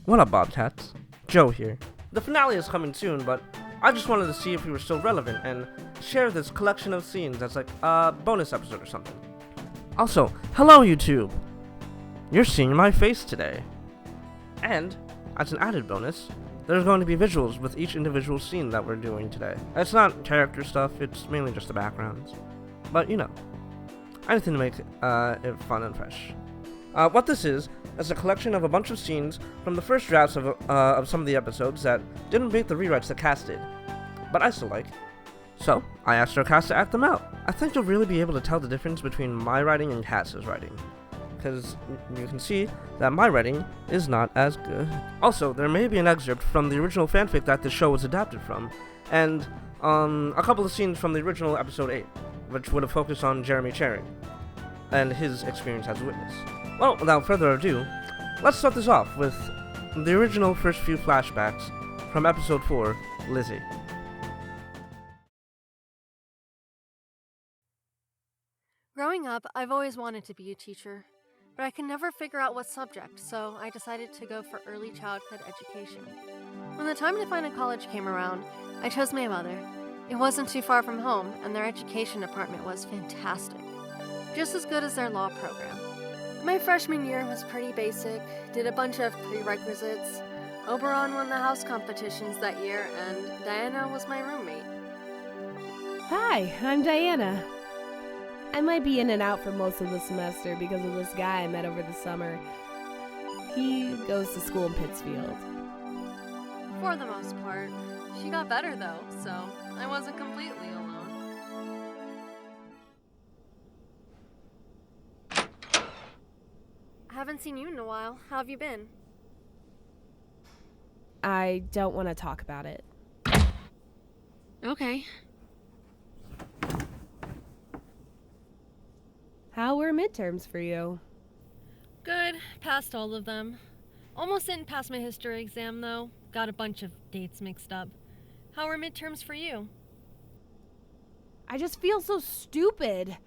What up, Bobcats? Joe here. The finale is coming soon, but I just wanted to see if we were still relevant and share this collection of scenes as like a bonus episode or something. Also, hello YouTube! You're seeing my face today. And, as an added bonus, there's going to be visuals with each individual scene that we're doing today. It's not character stuff, it's mainly just the backgrounds. But, you know, anything to make it fun and fresh. What this is a collection of a bunch of scenes from the first drafts of some of the episodes that didn't make the rewrites the cast did, but I still like. So, I asked our cast to act them out. I think you'll really be able to tell the difference between my writing and Cass's writing, because you can see that my writing is not as good. Also, there may be an excerpt from the original fanfic that the show was adapted from, and a couple of scenes from the original episode 8, which would have focused on Jeremy Cherry and his experience as a witness. Well, without further ado, let's start this off with the original first few flashbacks from episode 4, Lizzie. Growing up, I've always wanted to be a teacher, but I could never figure out what subject, so I decided to go for early childhood education. When the time to find a college came around, I chose Mayweather. It wasn't too far from home, and their education department was fantastic, just as good as their law program. My freshman year was pretty basic, did a bunch of prerequisites. Oberon won the house competitions that year, and Diana was my roommate. Hi, I'm Diana. I might be in and out for most of the semester because of this guy I met over the summer. He goes to school in Pittsfield. For the most part. She got better though, so I wasn't completely alone. I haven't seen you in a while. How have you been? I don't want to talk about it. Okay. How were midterms for you? Good. Passed all of them. Almost didn't pass my history exam, though. Got a bunch of dates mixed up. How were midterms for you? I just feel so stupid.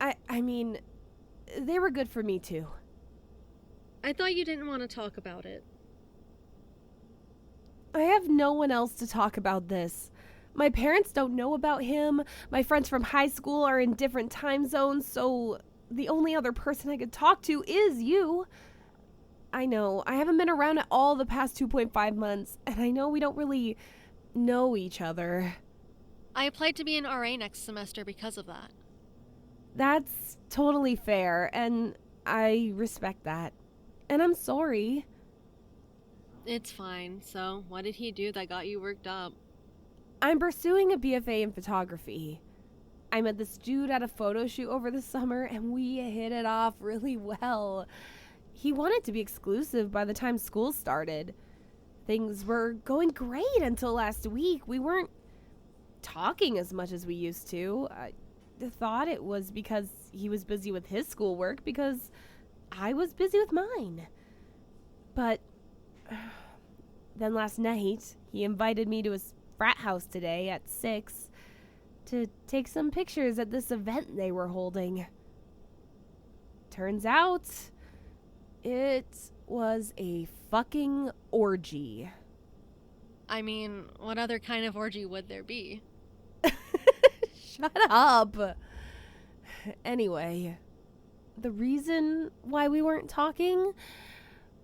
I mean, they were good for me, too. I thought you didn't want to talk about it. I have no one else to talk about this. My parents don't know about him. My friends from high school are in different time zones, so the only other person I could talk to is you. I know, I haven't been around at all the past 2.5 months, and I know we don't really know each other. I applied to be an RA next semester because of that. That's totally fair, and I respect that. And I'm sorry. It's fine. So, what did he do that got you worked up? I'm pursuing a BFA in photography. I met this dude at a photo shoot over the summer, and we hit it off really well. He wanted to be exclusive by the time school started. Things were going great until last week. We weren't talking as much as we used to. I thought it was because he was busy with his schoolwork, because I was busy with mine. But then last night, he invited me to his frat house today at 6 to take some pictures at this event they were holding. Turns out, it was a fucking orgy. I mean, what other kind of orgy would there be? Shut up. Anyway, the reason why we weren't talking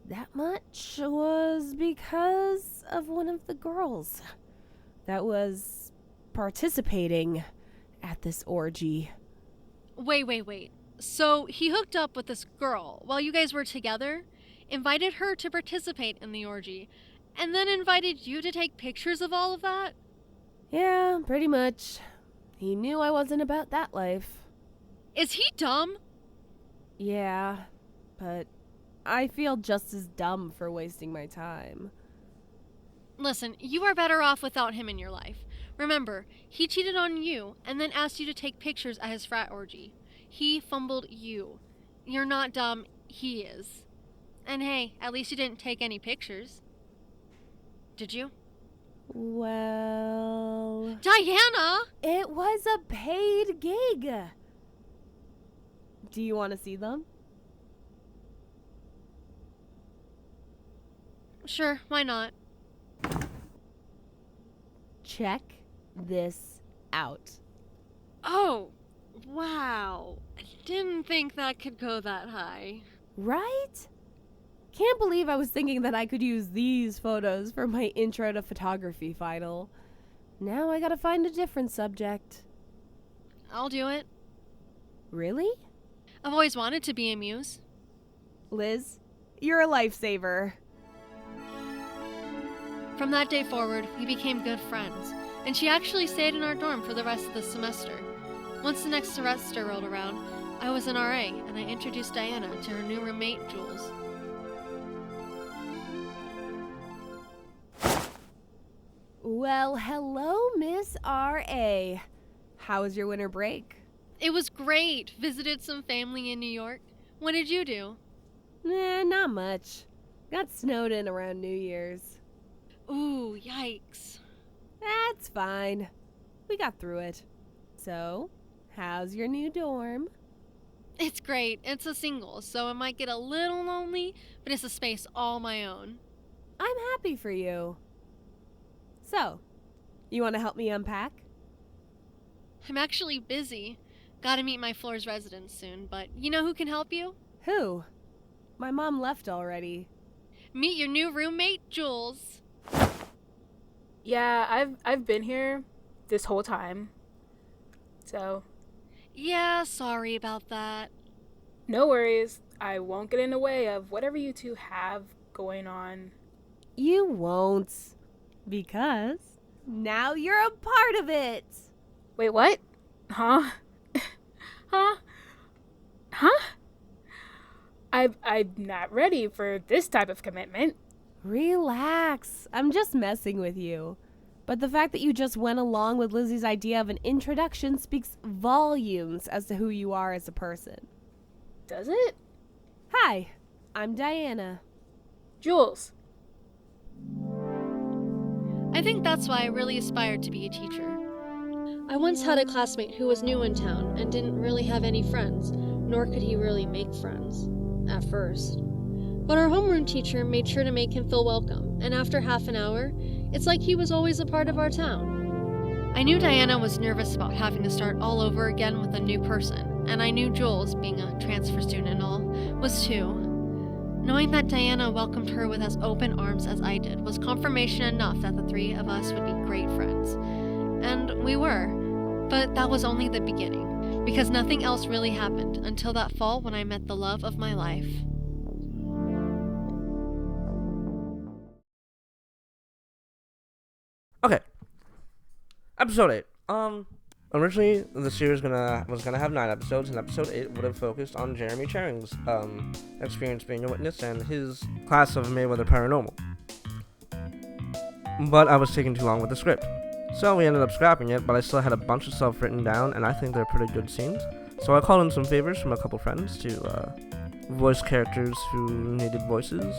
that much was because of one of the girls that was participating at this orgy. Wait. So he hooked up with this girl while you guys were together, invited her to participate in the orgy, and then invited you to take pictures of all of that? Yeah, pretty much. He knew I wasn't about that life. Is he dumb? Yeah, but I feel just as dumb for wasting my time. Listen, you are better off without him in your life. Remember, he cheated on you and then asked you to take pictures at his frat orgy. He fumbled you. You're not dumb, he is. And hey, at least you didn't take any pictures. Did you? Well... Diana! It was a paid gig. Do you want to see them? Sure, why not? Check this out. Oh, wow. I didn't think that could go that high. Right? Can't believe I was thinking that I could use these photos for my intro to photography final. Now I gotta find a different subject. I'll do it. Really? I've always wanted to be a muse. Liz, you're a lifesaver. From that day forward, we became good friends, and she actually stayed in our dorm for the rest of the semester. Once the next semester rolled around, I was an RA, and I introduced Diana to her new roommate, Jules. Well, hello, Miss R.A. How was your winter break? It was great. Visited some family in New York. What did you do? Not much. Got snowed in around New Year's. Ooh, yikes. That's fine. We got through it. So, how's your new dorm? It's great. It's a single, so it might get a little lonely, but it's a space all my own. I'm happy for you. So, you want to help me unpack? I'm actually busy. Gotta meet my floor's residents soon, but you know who can help you? Who? My mom left already. Meet your new roommate, Jules. Yeah, I've been here this whole time. So, Yeah, sorry about that. no worries. I won't get in the way of whatever you two have going on. You won't. Because now you're a part of it. Wait, what? Huh? Huh? Huh? I'm not ready for this type of commitment. Relax. I'm just messing with you. But the fact that you just went along with Lizzie's idea of an introduction speaks volumes as to who you are as a person. Does it? Hi, I'm Diana. Jules. I think that's why I really aspired to be a teacher. I once had a classmate who was new in town and didn't really have any friends, nor could he really make friends, at first. But our homeroom teacher made sure to make him feel welcome, and after half an hour, it's like he was always a part of our town. I knew Diana was nervous about having to start all over again with a new person, and I knew Jules, being a transfer student and all, was too. Knowing that Diana welcomed her with as open arms as I did was confirmation enough that the three of us would be great friends. And we were. But that was only the beginning, because nothing else really happened until that fall when I met the love of my life. Okay. Episode 8. Originally, the series was gonna have 9 episodes, and episode 8 would have focused on Jeremy Charing's experience being a witness and his class of Mayweather Paranormal. But I was taking too long with the script, so we ended up scrapping it. But I still had a bunch of stuff written down, and I think they're pretty good scenes. So I called in some favors from a couple friends to voice characters who needed voices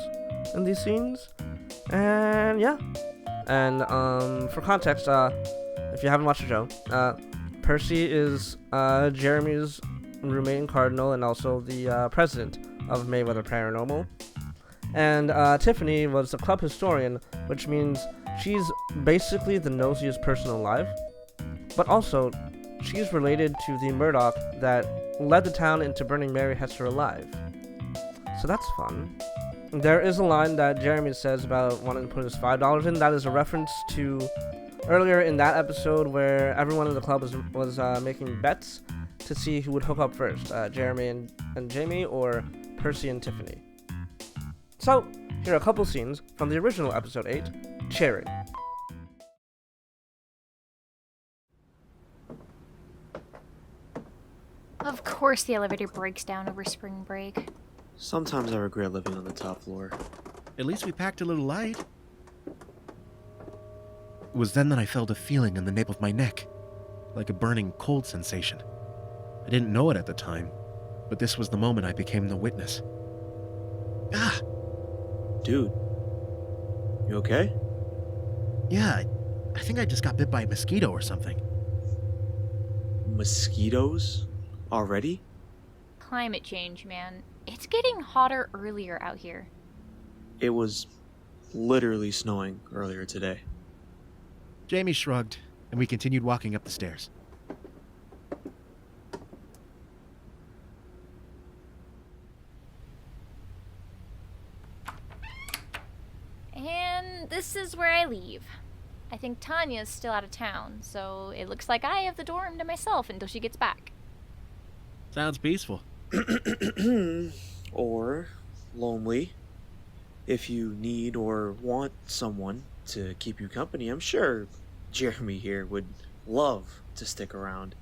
in these scenes, and yeah. And for context, if you haven't watched the show, Percy is Jeremy's roommate and cardinal, and also the president of Mayweather Paranormal. And Tiffany was the club historian, which means she's basically the nosiest person alive. But also, she's related to the Murdoch that led the town into burning Mary Hester alive. So that's fun. There is a line that Jeremy says about wanting to put his $5 in. That is a reference to earlier in that episode where everyone in the club was making bets to see who would hook up first, Jeremy and Jamie, or Percy and Tiffany. So, here are a couple scenes from the original episode 8, Cherry. Of course the elevator breaks down over spring break. Sometimes I regret living on the top floor. At least we packed a little light. It was then that I felt a feeling in the nape of my neck, like a burning cold sensation. I didn't know it at the time, but this was the moment I became the witness. Ah! Dude, you okay? Yeah, I think I just got bit by a mosquito or something. Mosquitoes? Already? Climate change, man. It's getting hotter earlier out here. It was literally snowing earlier today. Jamie shrugged, and we continued walking up the stairs. And this is where I leave. I think Tanya's still out of town, so it looks like I have the dorm to myself until she gets back. Sounds peaceful. Or lonely. If you need or want someone to keep you company, I'm sure Jeremy here would love to stick around.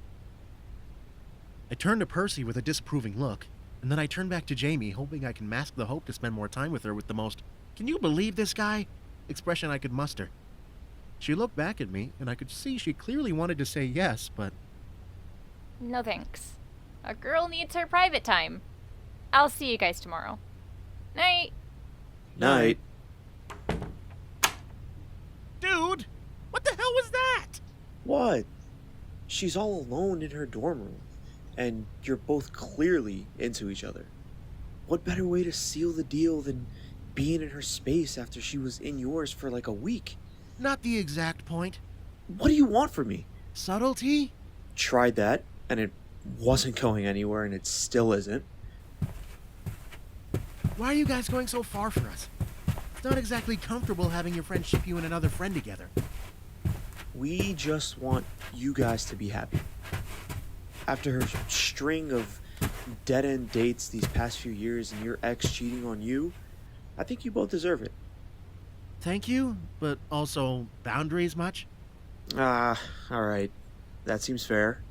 I turned to Percy with a disapproving look, and then I turned back to Jamie, hoping I can mask the hope to spend more time with her with the most "can you believe this guy?" expression I could muster. She looked back at me, and I could see she clearly wanted to say yes, but... No thanks. A girl needs her private time. I'll see you guys tomorrow. Night. Night. Dude! What the hell was that? What? She's all alone in her dorm room, and you're both clearly into each other. What better way to seal the deal than being in her space after she was in yours for like a week? Not the exact point. What do you want from me? Subtlety? Tried that, and it wasn't going anywhere, and it still isn't. Why are you guys going so far for us? It's not exactly comfortable having your friend ship you and another friend together. We just want you guys to be happy. After her string of dead-end dates these past few years and your ex cheating on you, I think you both deserve it. Thank you, but also boundaries much? Alright. That seems fair.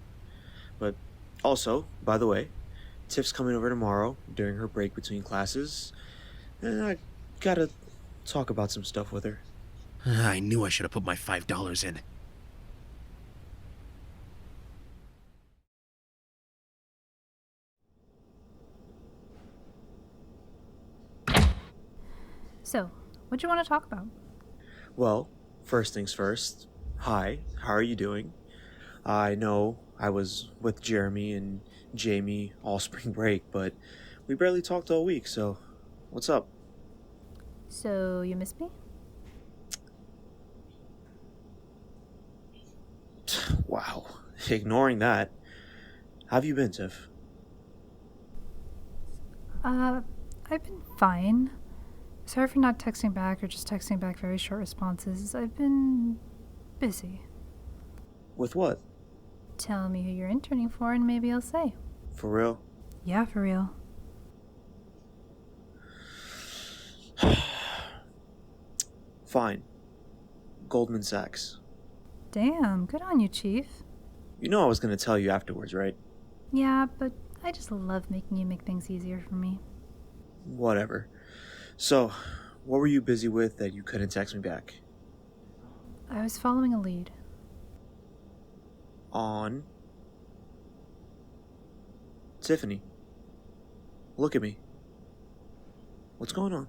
But also, by the way, Tiff's coming over tomorrow during her break between classes, and I gotta talk about some stuff with her. I knew I should have put my $5 in. So, what do you want to talk about? Well, first things first. Hi, how are you doing? I know I was with Jeremy and Jamie all spring break, but we barely talked all week, so what's up? So, you miss me? Wow, ignoring that. How have you been, Tiff? I've been fine. Sorry for not texting back or just texting back very short responses. I've been busy. With what? Tell me who you're interning for and maybe I'll say. For real? Yeah, for real. Fine. Goldman Sachs. Damn, good on you, Chief. You know I was gonna tell you afterwards, right? Yeah, but I just love making you make things easier for me. Whatever. So, what were you busy with that you couldn't text me back? I was following a lead. On? Tiffany. Look at me. What's going on?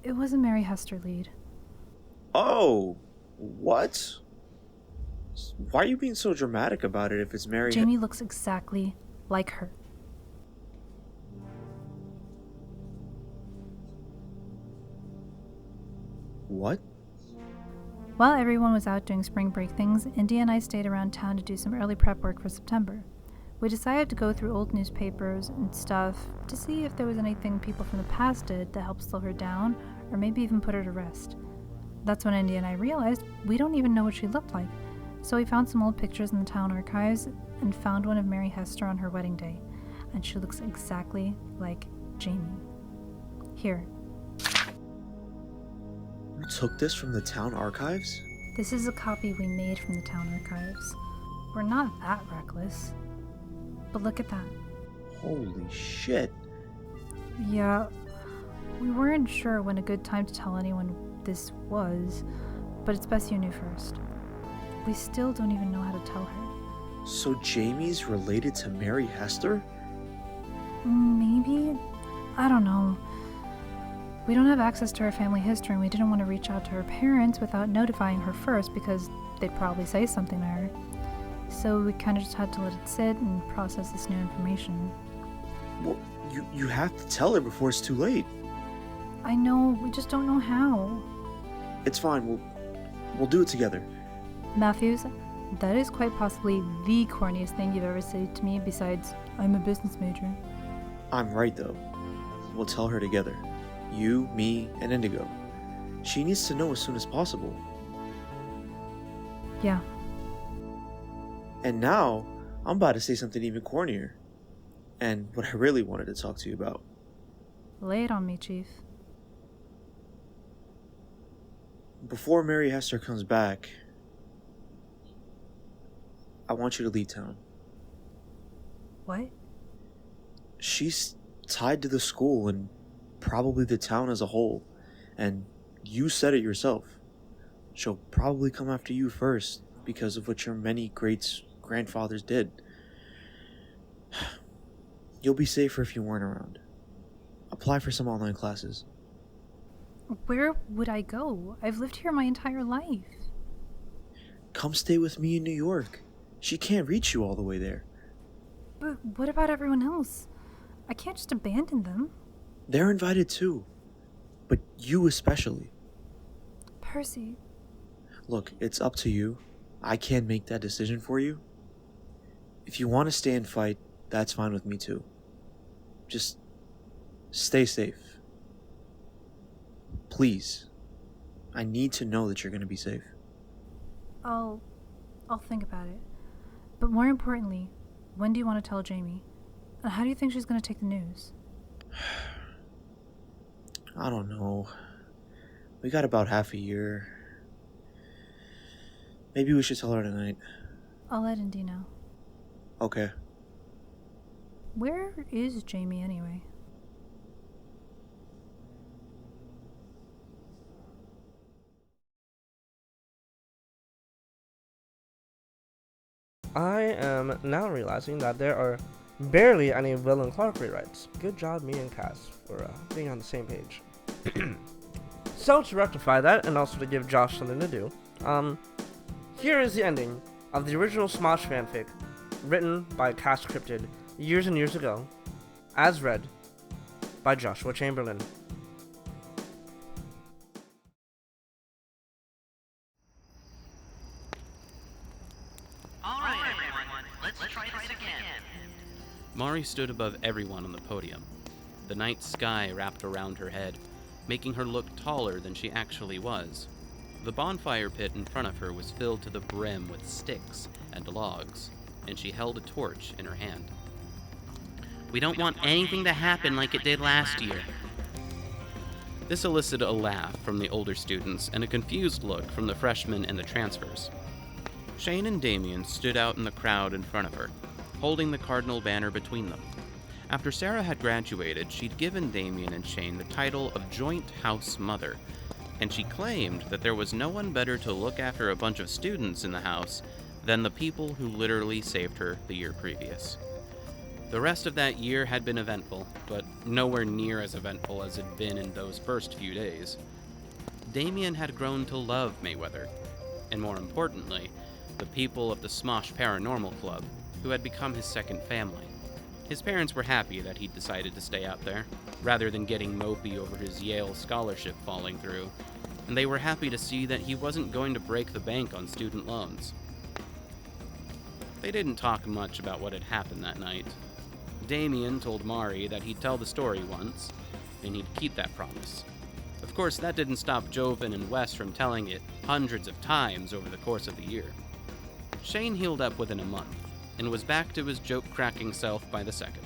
It was a Mary Hester lead. Oh! What? Why are you being so dramatic about it if it's Mary? Jamie looks exactly like her. What? While everyone was out doing spring break things, India and I stayed around town to do some early prep work for September. We decided to go through old newspapers and stuff to see if there was anything people from the past did that helped slow her down or maybe even put her to rest. That's when India and I realized we don't even know what she looked like. So we found some old pictures in the town archives and found one of Mary Hester on her wedding day. And she looks exactly like Jamie. Here. You took this from the town archives? This is a copy we made from the town archives. We're not that reckless. But look at that. Holy shit. Yeah, we weren't sure when a good time to tell anyone this was, but it's best you knew first. We still don't even know how to tell her. So Jamie's related to Mary Hester? Maybe? I don't know. We don't have access to her family history and we didn't want to reach out to her parents without notifying her first because they'd probably say something to her. So we kind of just had to let it sit and process this new information. Well, you have to tell her before it's too late. I know, we just don't know how. It's fine, we'll do it together. Matthews, that is quite possibly the corniest thing you've ever said to me besides, I'm a business major. I'm right, though. We'll tell her together. You, me, and Indigo. She needs to know as soon as possible. Yeah. And now, I'm about to say something even cornier. And what I really wanted to talk to you about. Lay it on me, Chief. Before Mary Hester comes back, I want you to leave town. What? She's tied to the school and probably the town as a whole. And you said it yourself. She'll probably come after you first because of what your many great-grandfathers did. You'll be safer if you weren't around. Apply for some online classes. Where would I go? I've lived here my entire life. Come stay with me in New York. She can't reach you all the way there. But what about everyone else? I can't just abandon them. They're invited too. But you especially. Percy. Look, it's up to you. I can't make that decision for you. If you want to stay and fight, that's fine with me too. Just stay safe. Please. I need to know that you're going to be safe. I'll think about it. But more importantly, when do you want to tell Jamie? And how do you think she's going to take the news? I don't know. We got about half a year. Maybe we should tell her tonight. I'll let Indy know. Okay. Where is Jamie anyway? I am now realizing that there are barely any Will and Clark rewrites. Good job, me and Cass, for being on the same page. So to rectify that, and also to give Josh something to do, here is the ending of the original Smosh fanfic, written by Cass Cryptid years and years ago, as read by Joshua Chamberlain. Alright everyone, let's try this again. Mari stood above everyone on the podium. The night sky wrapped around her head, making her look taller than she actually was. The bonfire pit in front of her was filled to the brim with sticks and logs, and she held a torch in her hand. We don't want anything to happen like it did last year. This elicited a laugh from the older students and a confused look from the freshmen and the transfers. Shane and Damien stood out in the crowd in front of her, holding the cardinal banner between them. After Sarah had graduated, she'd given Damien and Shane the title of Joint House Mother, and she claimed that there was no one better to look after a bunch of students in the house than the people who literally saved her the year previous. The rest of that year had been eventful, but nowhere near as eventful as it'd been in those first few days. Damien had grown to love Mayweather, and more importantly, the people of the Smosh Paranormal Club, who had become his second family. His parents were happy that he'd decided to stay out there, rather than getting mopey over his Yale scholarship falling through, and they were happy to see that he wasn't going to break the bank on student loans. They didn't talk much about what had happened that night. Damien told Mari that he'd tell the story once, and he'd keep that promise. Of course, that didn't stop Joven and Wes from telling it hundreds of times over the course of the year. Shane healed up within a month, and was back to his joke-cracking self by the second.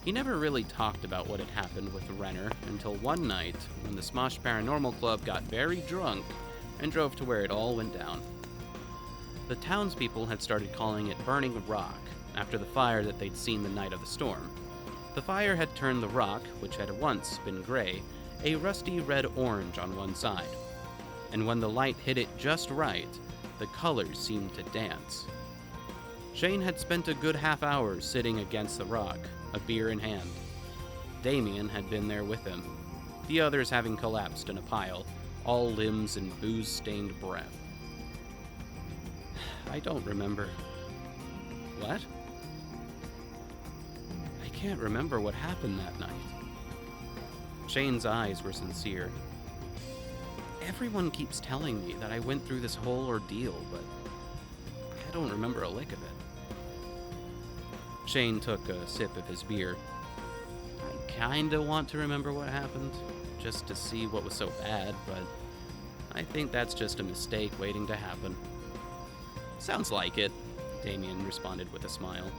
He never really talked about what had happened with Renner until one night when the Smosh Paranormal Club got very drunk and drove to where it all went down. The townspeople had started calling it Burning Rock after the fire that they'd seen the night of the storm. The fire had turned the rock, which had once been gray, a rusty red-orange on one side. And when the light hit it just right, the colors seemed to dance. Shane had spent a good half hour sitting against the rock, a beer in hand. Damien had been there with him, the others having collapsed in a pile, all limbs and booze-stained breath. I don't remember. What? I can't remember what happened that night. Shane's eyes were sincere. Everyone keeps telling me that I went through this whole ordeal, but I don't remember a lick of it. Shane took a sip of his beer. I kinda want to remember what happened, just to see what was so bad, but I think that's just a mistake waiting to happen. Sounds like it, Damien responded with a smile.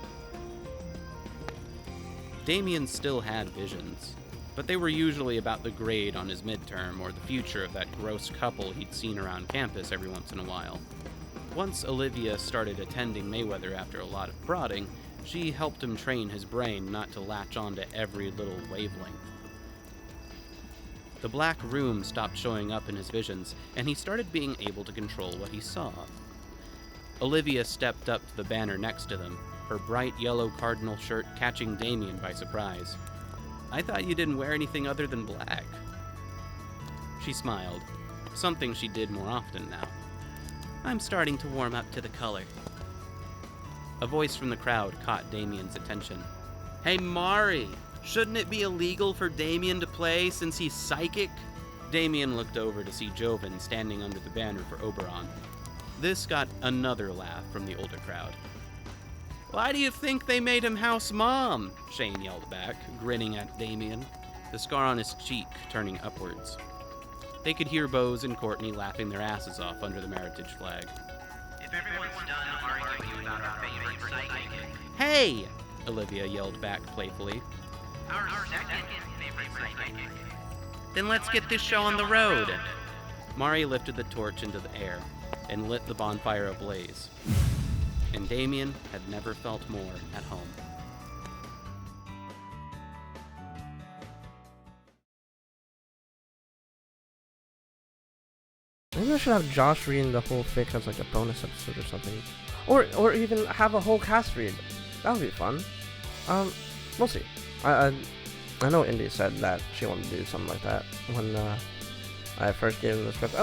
Damien still had visions, but they were usually about the grade on his midterm or the future of that gross couple he'd seen around campus every once in a while. Once Olivia started attending Mayweather after a lot of prodding, she helped him train his brain not to latch onto every little wavelength. The black room stopped showing up in his visions, and he started being able to control what he saw. Olivia stepped up to the banner next to them, her bright yellow cardinal shirt catching Damien by surprise. I thought you didn't wear anything other than black. She smiled, something she did more often now. I'm starting to warm up to the color. A voice from the crowd caught Damien's attention. Hey Mari, shouldn't it be illegal for Damien to play since he's psychic? Damien looked over to see Joven standing under the banner for Oberon. This got another laugh from the older crowd. Why do you think they made him house mom? Shane yelled back, grinning at Damien, the scar on his cheek turning upwards. They could hear Bose and Courtney laughing their asses off under the Meritage flag. If everyone's done arguing about our favorite psychic. Hey! Olivia yelled back playfully. Our second favorite psychic. Then let's get this show on the road! Mari lifted the torch into the air and lit the bonfire ablaze. And Damien had never felt more at home. Maybe I should have Josh reading the whole fic as like a bonus episode or something. Or even have a whole cast read. That would be fun. We'll see. I know Indy said that she wanted to do something like that when I first gave him the script.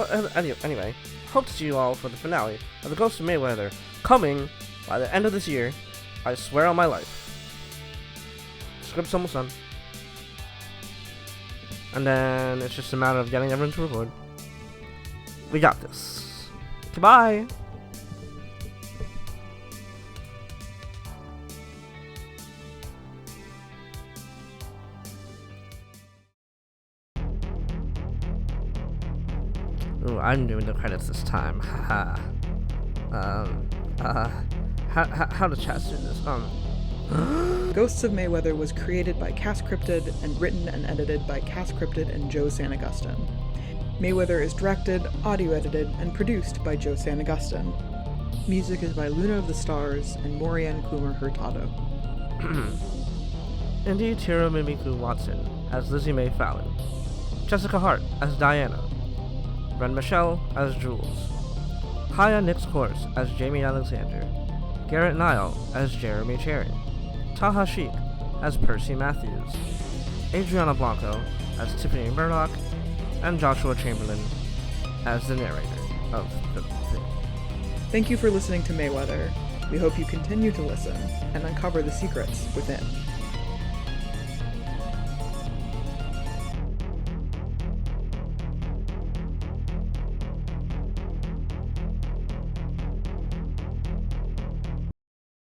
Anyway, hope to see you all for the finale of The Ghost of Mayweather, coming by the end of this year. I swear on my life. Script's almost done. And then it's just a matter of getting everyone to record. We got this. Goodbye. Ooh, I'm doing the credits this time. Haha. How to chat through this? Ghosts of Mayweather was created by Cryptid and written and edited by Cryptid and Joe San Agustin. Mayweather is directed, audio edited, and produced by Joe San Agustin. Music is by Luna of the Stars and Moriancumer Hurtado. Indy Tiramimiku Watson as Lizzie Mae Fallon. Jessica Hart as Diana. Ren Michelle as Jules. Kiyah Nix Corse as Jamie Alexander. Garret Niall as Jeremy Cherry. Taha Sheikh as Percy Matthews. Adriana Blanco as Tiffany Murdoch. And Joshua Chamberlain as the narrator of the thing. Thank you for listening to Mayweather. We hope you continue to listen and uncover the secrets within.